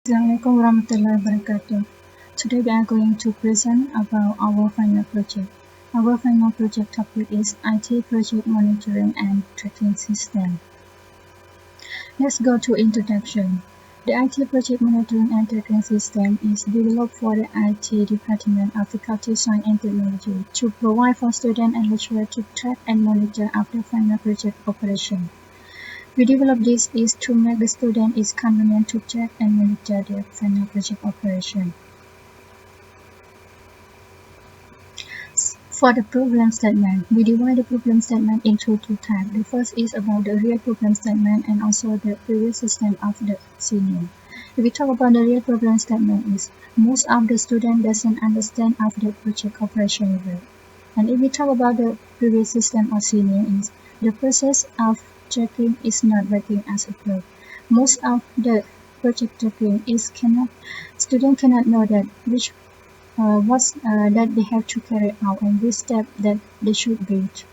Assalamualaikum warahmatullahi wabarakatuh. Today we are going to present about our final project. Our final project topic is IT project monitoring and tracking system. Let's go to introduction. The IT project monitoring and tracking system is developed for the IT Department of Faculty Science and Technology to provide for students and lecturers to track and monitor after final project operation. We developed this is to make the student is convenient to track and monitor their final project operation. For the problem statement, we divide the problem statement into two types. The first is about the real problem statement and also the previous system of the senior. If we talk about the real problem statement is most of the student doesn't understand of the project operation well. And if we talk about the previous system of senior is the process of tracking is not working as a flow. Most of the project tracking is student cannot know that which that they have to carry out and which step that they should reach.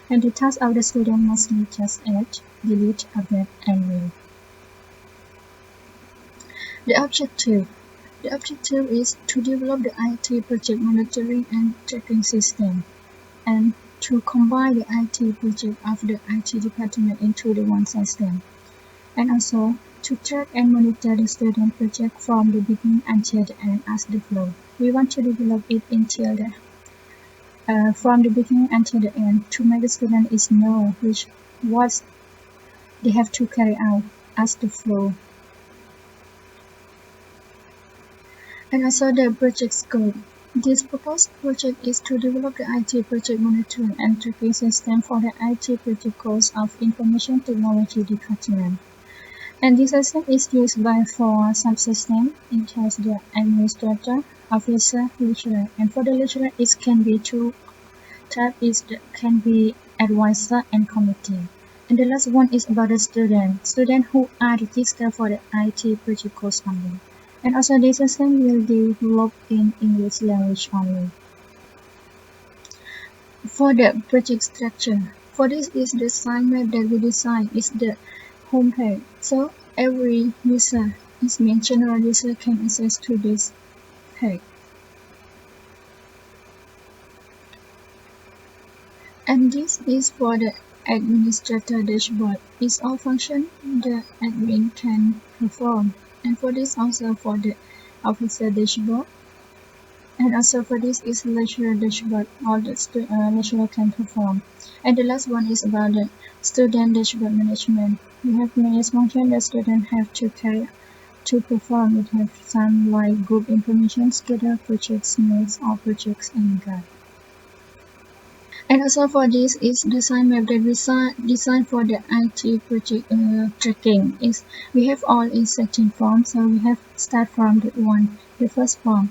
And the task of the student must be just add, delete, update, and read. The objective is to develop the IT project monitoring and tracking system and to combine the IT project of the IT department into the one system, and also to track and monitor the student project from the beginning until the end as the flow. We want to develop it until from the beginning until the end to make the student is know what they have to carry out as the flow. And also the project scope. This proposed project is to develop the IT project monitoring and tracking system for the IT project course of Information Technology Department. And this system is used by 4 subsystems. It has the administrator, officer, lecturer, and for the lecturer it can be 2 types. Can be advisor and committee. And the last one is about the students who are registered for the IT project course only. And also this system will be developed in English language only. For the project structure, for this is the sign map that we design is the homepage. So every user, it means general user, can access to this page. And this is for the administrator dashboard. It's all function the admin can perform. And for this also for the officer dashboard. And also for this is lecturer dashboard. All the lecturer can perform. And the last one is about the student dashboard management. We have many functions that students have to carry to perform. We have some like group information, schedule, projects, notes, or projects and guide. And also for this is the sign map that we design for the IT project tracking. Is we have all in section form, so we have start from the first form.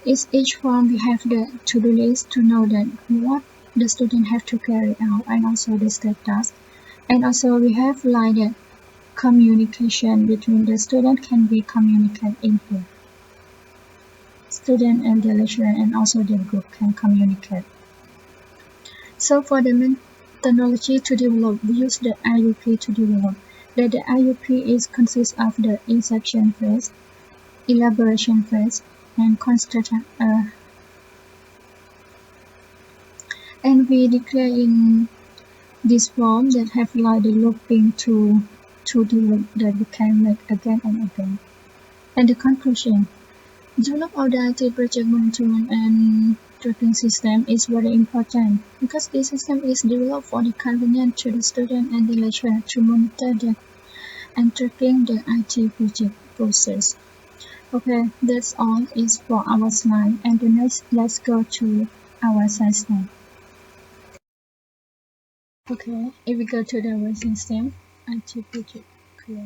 Each form we have the to-do list to know that what the student have to carry out and also the status. And also we have like the communication between the student can be communicated in here. Student and the lecturer and also the group can communicate. So for the methodology to develop, we use the IUP to develop. The IUP is consists of the inception phase, elaboration phase, and construction. And we declare in this form that have like the looping to develop that we can make again and again. And the conclusion. Develop of the IT project monitoring and tracking system is very important because this system is developed for the convenience to the student and the lecturer to monitor and tracking the IT project process. Okay, that's all is for our slide. And the next, let's go to our slide. Okay, if we go to the our system, IT project clear.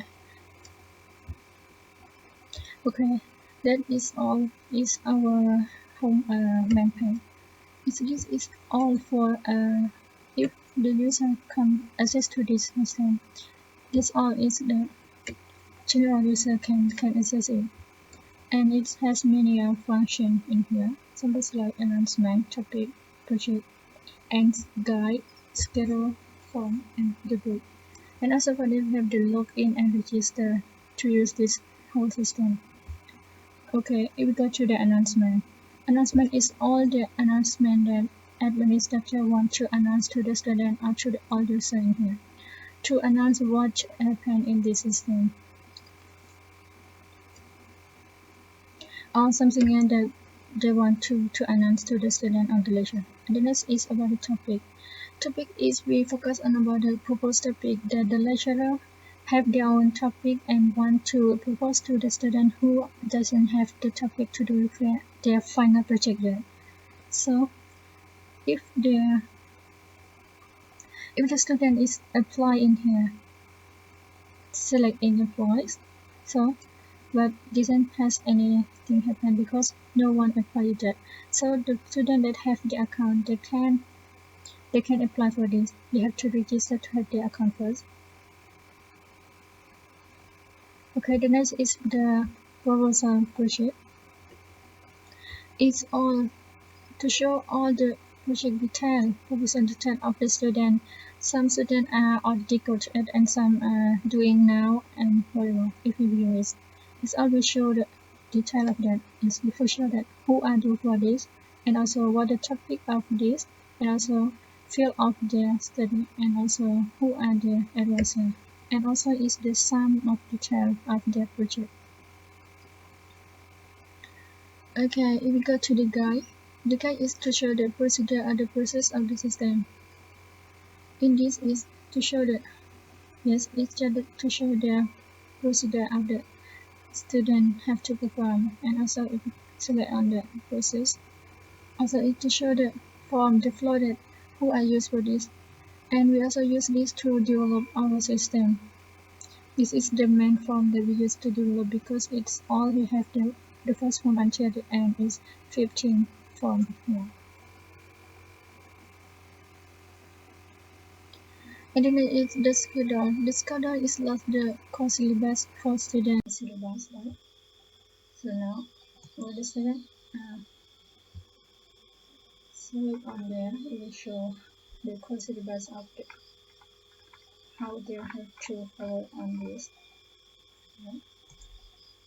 Okay, that is all is our home main page. This is all for if the user can access to this system. This all is the general user can access it, and it has many functions in here. Some like announcement, topic, project, and guide, schedule, form, and the group. And also for them, we have the login and register to use this whole system. Okay, if we go to the announcement. Announcement is all the announcement that administrator want to announce to the student or to the all user in here. To announce what happened in this system. Or something else that they want to announce to the student or the lecture. And the next is about the topic. Topic is we focus on about the proposed topic that the lecturer have their own topic and want to propose to the student who doesn't have the topic to do with their final project yet. So if the student is apply in here, select in employees. So but didn't has anything happen because no one applied that. So the student that have the account they can apply for this. They have to register to have the account first. Okay, the next is the proposal project. It's all to show all the project detail, proposal detail of the student. Some students are already got it and some are doing now and whatever. If you view it, it's always show the detail of that. It's before show that who are do for this and also what the topic of this and also field of the study and also who are the advisor and also is the sum of detail of their project. Okay, if we go to the guide is to show the procedure and the process of the system. In this is to show the yes, it's just to show the procedure of the student have to perform, and also if you select on the process, also it to show the form, the flow that who I use for this, and we also use this to develop our system. This is the main form that we use to develop because it's all we have the first form until the end is 15 form here. And then it's the schedule. The schedule is like the course syllabus for students. Syllabus, right? So now, for the student, select on there, it will show the course syllabus of how they have to follow on this. Right?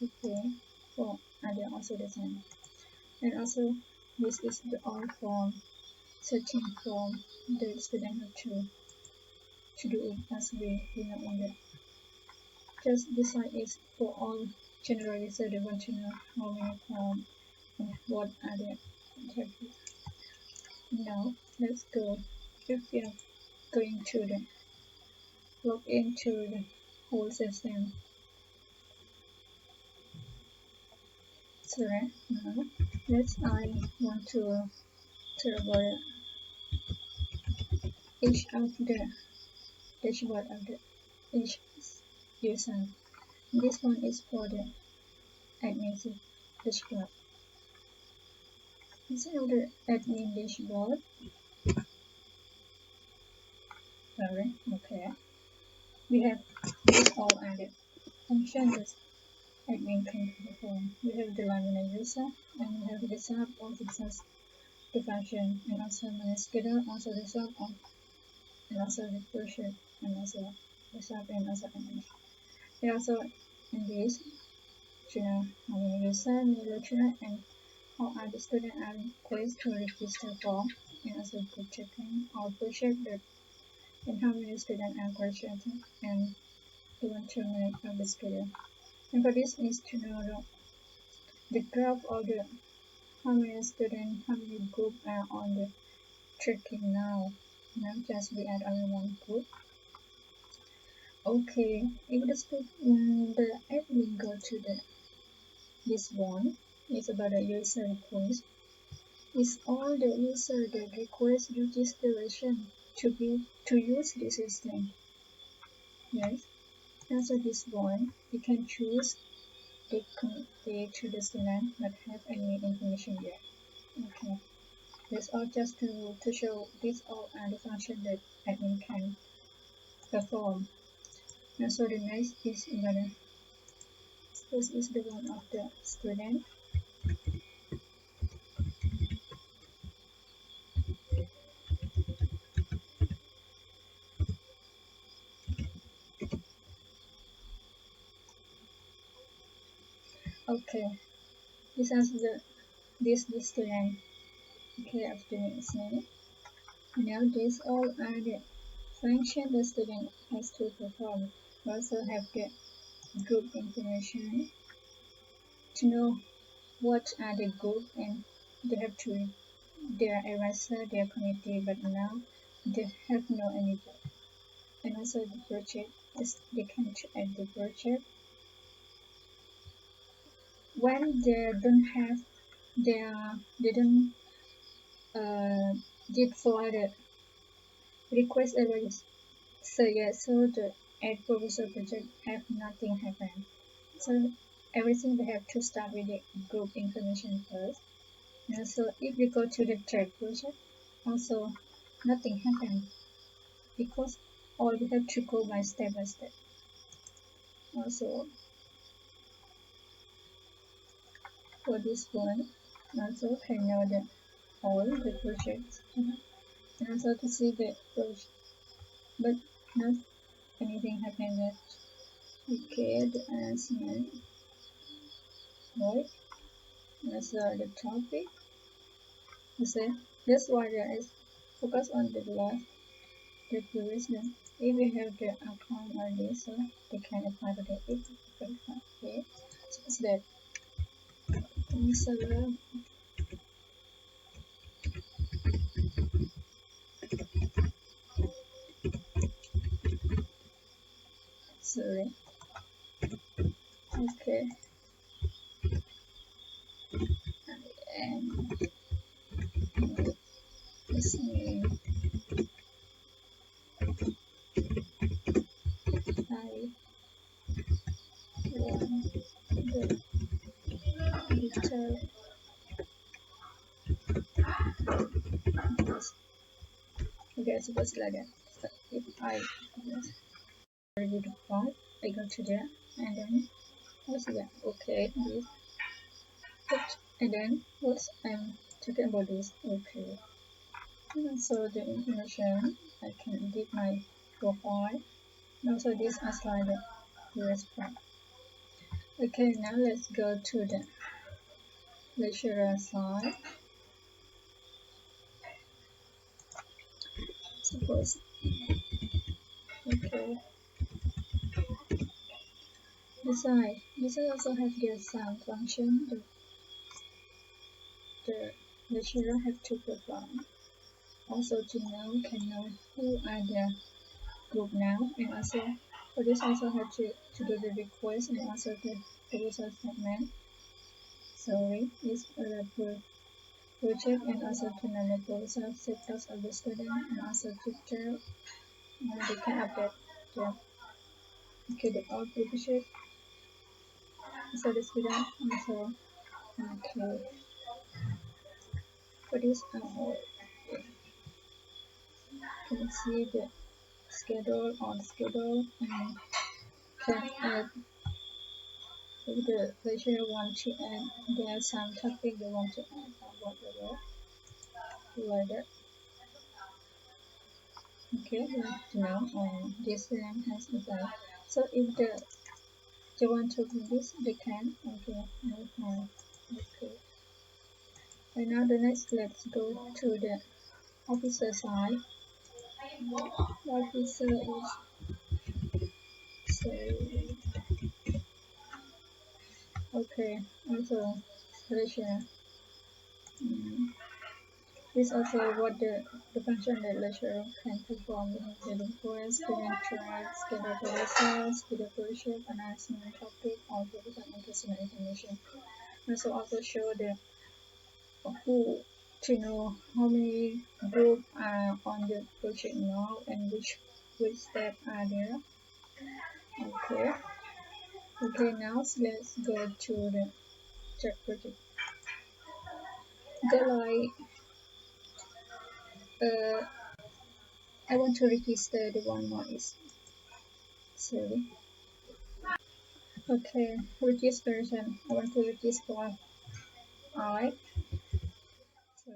Okay, for and then also the same. And also, this is the all form, searching form the student have to do it as we know on the just decide is for all general user they want to know how many form and what are the interviews. Now let's go if we are going to the log into the whole system. So now I want to about each of the dashboard of the each user. This one is for the admin dashboard. Inside of the admin dashboard, sorry, okay, we have this all added functions admin can perform. We have the line user and we have the sub of the function and also the schedule, also the sub of and also the project and also the sub and also image. And also in this to know how many user, lecturer and how are the student are request to register form and also the checking or project that and how many students are graduating and the 1 2 minutes of the schedule. And for this is to know the graph of the how many students, how many groups are on the tracking now. Not just we add only one group. Okay, if the admin go to this one, it's about the user request. It's all the user that request registration to use the system. Yes. Also this one, you can choose they connect to the student but have any information yet. Okay. That's all just to show these all are the functions that admin can perform. And so the next is another. This is the one of the student. Okay. This is the student. Okay, after listening. Now these all are the functions the student has to perform. We also have the group information to know what are the group, and they have to their advisor, their committee, but now they have no any group. And also the project is they can add the project when they don't have they don't did for the request errors. So yeah, so the add proposal project have nothing happen. So everything we have to start with the group information first. And so if we go to the third project, also nothing happen because all we have to go by step by step. Also for this one, also can know the all the projects and also to see the project, but not anything happened yet. Okay, the announcement, right? That's the topic. You see, this one is focus on the last the previous one. If we have the account on this, so they can apply for the it. Okay, so it's that. So sorry. Okay, and this name I want the little this. Okay, suppose like that. So if I yes, review the part, I go to there and then what's that? Okay, this and then what's I'm talking about this. Okay. And so the information I can edit my profile. And also this is like the US part. Okay, now let's go to the lecturer side. Suppose okay. This also have the assign function the lecturer have to perform. Also to know can know who are the group now, and also for this also have to do the request and also the proposal statement. Sorry, is a project and also to know the proposal status of the student and also to tell they can update the okay the all project so the student also okay for this can see the schedule on schedule and can add if the lecturer want to add there are some topic they want to add or whatever like that. Okay, we have to know this student has applied. So if they want to do this they can okay no harm. Okay. And now the next let's go to the officer side. Officer is say okay also lecturer. Mm. This also what the function that lecturer can perform in the request, student trial, schedule proposals, video workshop, announcement topic, or provide some personal information. Also show the who to know how many group are on the project now and which step are there. Okay. Okay, now let's go to the check project. Go like I want to register the one more is sorry. Okay, registration. I want to register. Alright. So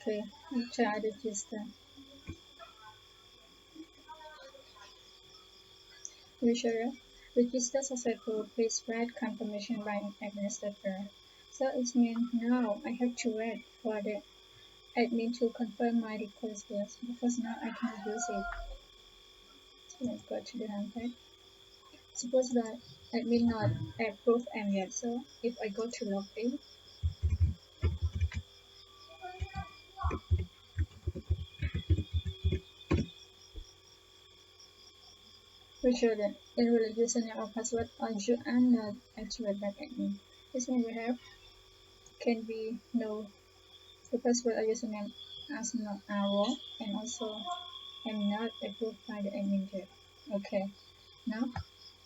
Okay, after I register, usually register successful. Please write confirmation by administrator. So it means now I have to wait for the admin to confirm my request first because now I can use it. So let's go to the homepage. Suppose that admin not approve M yet. So if I go to login, we show that enroll username or password or you are not activate that admin. This means we have can be no the password or username as not wrong and also am not approved by the admin yet. Okay, now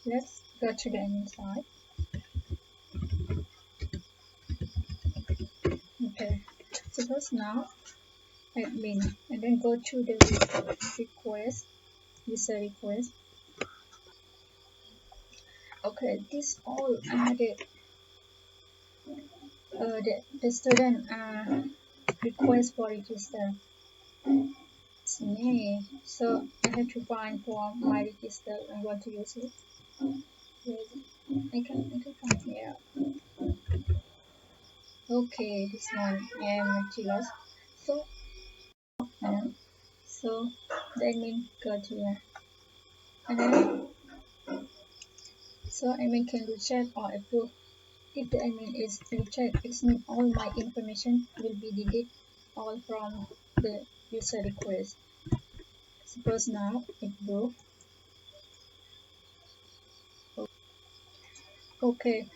let's go to the admin side. Okay, suppose now admin and then go to the request, user request. Okay, this all are the student request for register. It's me, so I have to find for my register and want to use it. Yes, I can find here. Okay, this one Chilos. So so the admin got here. And then so admin can reject or approve. If the admin is reject, it means all my information will be deleted all from the user request. Suppose now approve. Okay,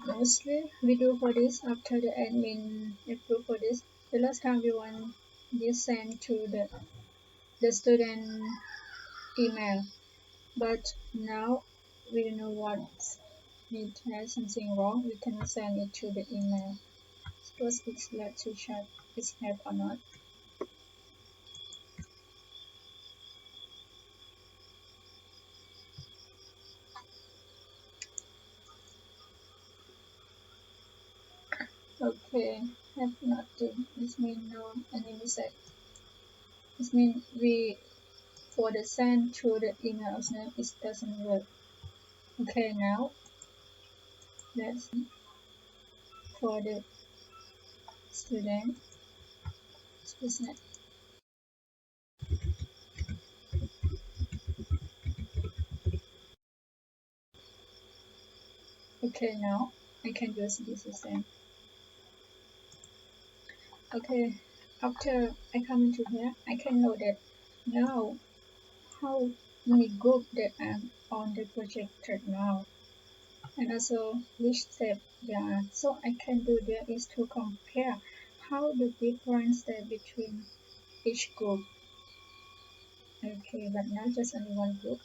mostly we do for this after the admin approve for this. The last time we want this sent to the student email, but now we don't know what it has something wrong. We cannot send it to the email. Suppose it's let to check it's have or not. Okay, have nothing. This means no any mistake. This means we for the send to the email name it doesn't work. Okay, now let's for the student business. Okay, now I can use this system. Okay, after I come into here, I can know that now how many group that I'm on the project right now, and also which step there are. So I can do there is to compare how the difference step between each group. Okay, but not just only one group.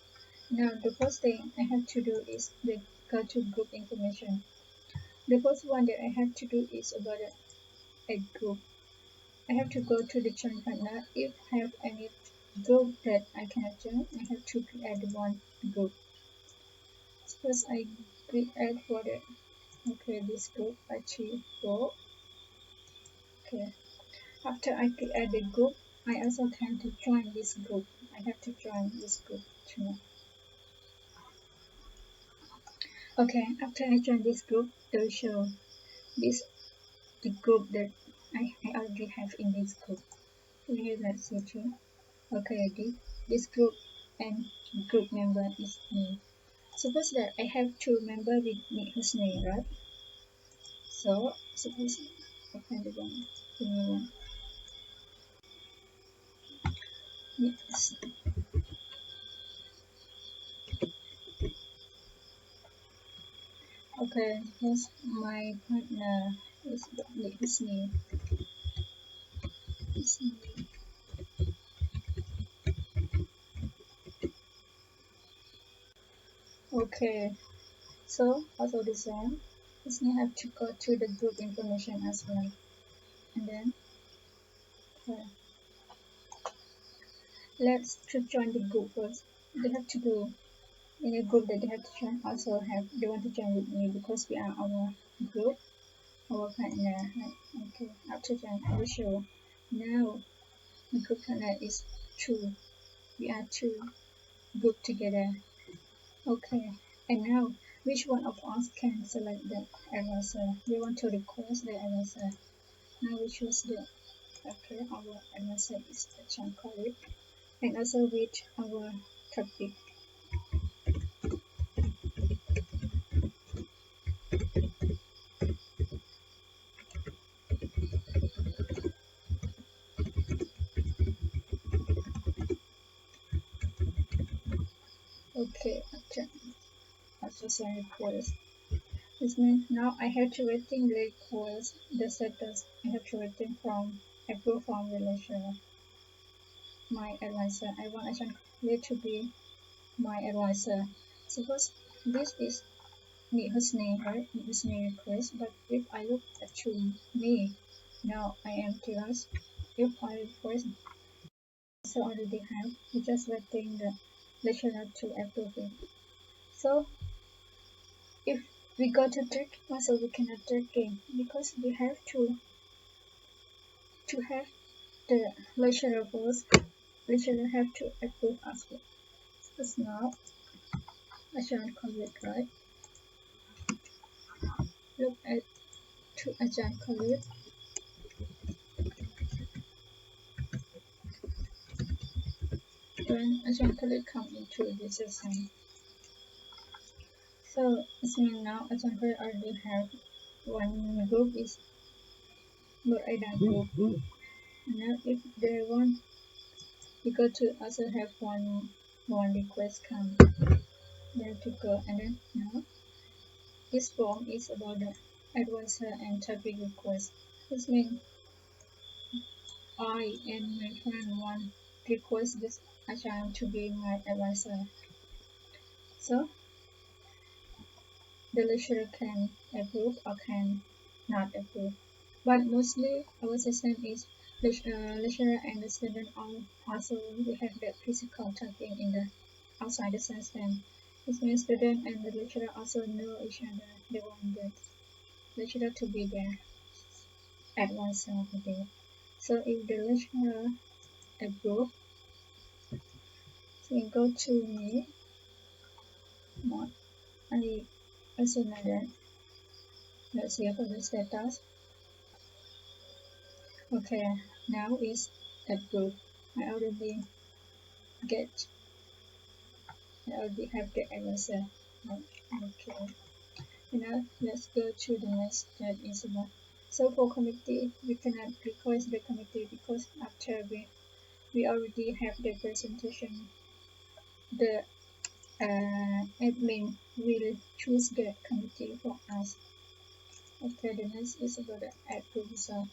Now the first thing I have to do is the go to group information. The first one that I have to do is about a group. I have to go to the join partner. If I have any group that I cannot join, I have to create one group. Suppose I create for the okay this group achieve goal. Okay. After I create the group, I also can to join this group. I have to join this group too. Okay, after I join this group, it will show this the group that I already have in this group. Here let's see too. Okay, this group and group member is me. Suppose that I have two member with me his name, right? So suppose open the one. Give me one. Yes. Okay, here's my partner is his name. His name. Okay, so also the same. His name have to go to the group information as well. And then okay. Let's to join the group first. They have to do in a group that they have to join also have they want to join with me because we are our group, our partner. Right? Okay, after join I will show Now the group connect is 2. We are 2 group together. Okay, and now which one of us can select the advisor? We want to request the advisor. Now we choose the our advisor is Achan Khalid, and also with our topic. Okay, Achan also send request. This means now I have to waiting the request, the status. I have to waiting from approve from the lecturer. My advisor. I want Achan Khalid to be my advisor. Suppose this is his name, right? His name request. But if I look at to me, now I am Tiras. If I request, so already have, we just waiting the lecturer to approve it. So if we go to Turkey, also we cannot Turkey because we have to have the lecturer first. Lecturer have to approve us. So now I shall call it right. Look at to Ajahn Khalid. When Ajahn Khalid come into this session. So it means now Ajahn Khalid already have one group is Nur Aidan group. And now if they want, we go to also have one request come. They have to go and then now this form is about the advisor and topic request. This means I and my friend want request this Ajahn to be my advisor. So the lecturer can approve or can not approve. But mostly our system is lecturer and the student also we have the physical talking in the outside the system. This means student and the lecturer also know each other. They want the lecturer to be there at once over there. So if the lecturer approve, so we go to me. Not I also know that. Let's see for the status. Okay, now is approved. I already get. I already have the answer. Okay. Now let's go to the next that is about. So for committee, we cannot request the committee because after we already have the presentation, the admin will choose the committee for us. Okay, the next is about the add proposal.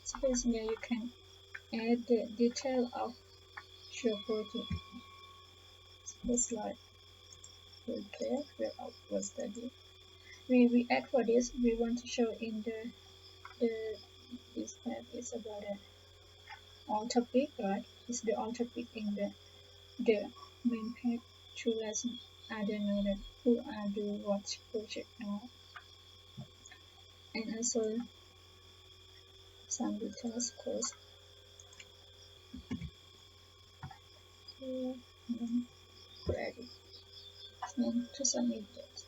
Suppose here you can add the detail of your project. Suppose like okay, where was study. We add for this. We want to show in the this tab is about the all topic, right? It's the all topic in the main page. Two lesson. I don't know that who are do what project now, and also some details course. So, ready. To submit it.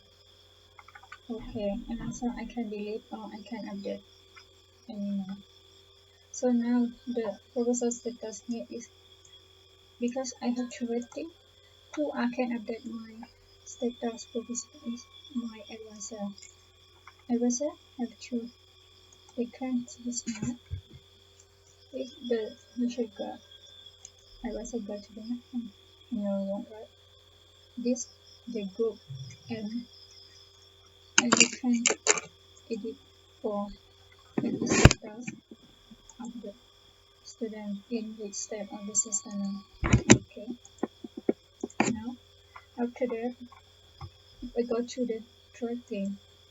Okay, and also I can delete or I can update anymore. So now the proposal status here is because I have to waiting to I can update my status proposal is my advisor. Advisor have to they can this now if the trigger advisor go to the one right this the group and you can edit for the status of the student in which step of the system. Okay, now after that, we go to the tracking.